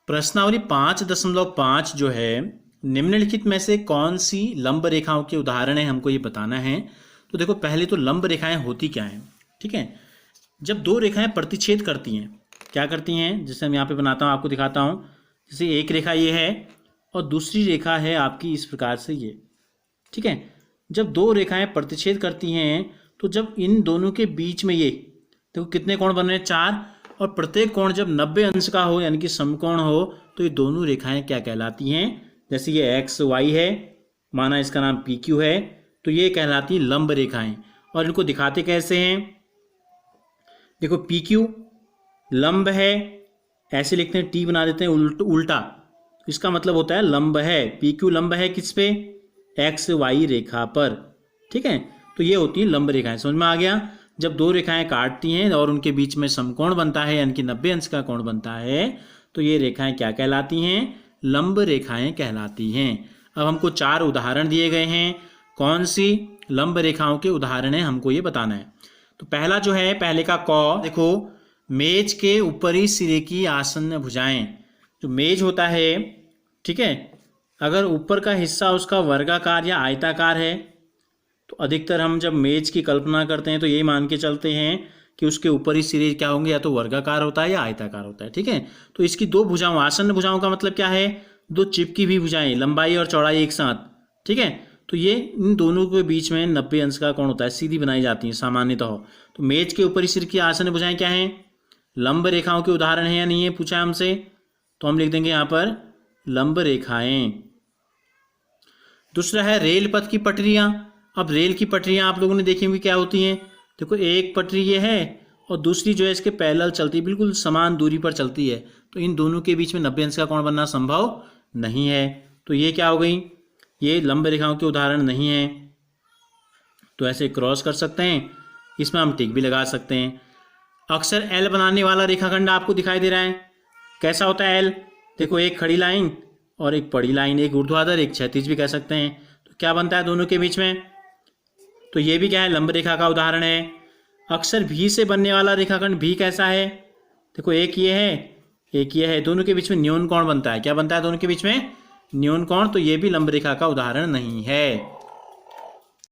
प्रश्नावली 5.5 जो है, निम्नलिखित में से कौन सी लंब रेखाओं के उदाहरण है, हमको ये बताना है। तो देखो, पहले तो लंब रेखाएं होती क्या हैं, ठीक है। जब दो रेखाएं प्रतिच्छेद करती हैं, क्या करती हैं, जैसे हम यहाँ पे बनाता हूँ, आपको दिखाता हूँ। जैसे एक रेखा ये है और दूसरी रेखा है आपकी इस प्रकार से ये, ठीक है। जब दो रेखाएं प्रतिच्छेद करती हैं तो जब इन दोनों के बीच में ये देखो कितने कोण बन रहे हैं, 4, और प्रत्येक कोण जब 90 अंश का हो यानी कि समकोण हो तो ये दोनों रेखाएं क्या कहलाती हैं। जैसे ये एक्स वाई है, माना इसका नाम पी क्यू है, तो ये कहलाती हैं लंब रेखाएं। और इनको दिखाते कैसे हैं, देखो पी क्यू लंब है, ऐसे लिखते हैं, टी बना देते हैं उल्टा, इसका मतलब होता है लंब है। पी क्यू लंब है किस पे, एक्स वाई रेखा पर, ठीक है। तो ये होती हैं लंब रेखाएं। समझ में आ गया। जब दो रेखाएं काटती हैं और उनके बीच में समकोण बनता है यानी कि 90 अंश का कोण बनता है तो ये रेखाएं क्या कहलाती हैं, लंब रेखाएं कहलाती हैं। अब हमको 4 उदाहरण दिए गए हैं, कौन सी लंब रेखाओं के उदाहरण है हमको ये बताना है। तो पहला जो है, पहले का क, देखो मेज के ऊपरी सिरे की आसन्न भुजाएं। जो मेज होता है, ठीक है, अगर ऊपर का हिस्सा उसका वर्गाकार या आयताकार है तो अधिकतर हम जब मेज की कल्पना करते हैं तो यही मान के चलते हैं कि उसके ऊपरी सिरे क्या होंगे, या तो वर्गाकार होता है या आयताकार होता है, ठीक है। तो इसकी दो भुजाओं, आसन्न भुजाओं का मतलब क्या है, दो चिपकी हुई भुजाएं, लंबाई और चौड़ाई एक साथ, ठीक है। तो ये इन दोनों के बीच में 90 अंश का कोण होता है, सीधी बनाई जाती है सामान्यतः। तो मेज के ऊपरी सिर की आसन्न भुजाएं क्या हैं, लंब रेखाओं के उदाहरण है या नहीं है, पूछा हमसे, तो हम लिख देंगे यहाँ पर लंब रेखाएं। दूसरा है रेल पथ की पटरियां। अब रेल की पटरियां आप लोगों ने देखी होंगी क्या होती हैं। देखो एक पटरी ये है और दूसरी जो है इसके पैरेलल चलती है, बिल्कुल समान दूरी पर चलती है, तो इन दोनों के बीच में 90 अंश का कोण बनना संभव नहीं है। तो ये क्या हो गई, ये लंब रेखाओं के उदाहरण नहीं है। तो ऐसे क्रॉस कर सकते हैं, इसमें हम टिक भी लगा सकते हैं। अक्सर एल बनाने वाला रेखाखंड आपको दिखाई दे रहा है, कैसा होता है एल, देखो एक खड़ी लाइन और एक पड़ी लाइन, एक ऊर्ध्वाधर एक क्षैतिज भी कह सकते हैं। तो क्या बनता है दोनों के बीच में, तो ये भी क्या है, लंब रेखा का उदाहरण है। अक्सर भी से बनने वाला रेखाखंड भी कैसा है, देखो एक ये है एक ये है, दोनों के बीच में न्यून कोण बनता है, क्या बनता है दोनों के बीच में, न्यून कोण, तो ये भी लंब रेखा का उदाहरण नहीं है।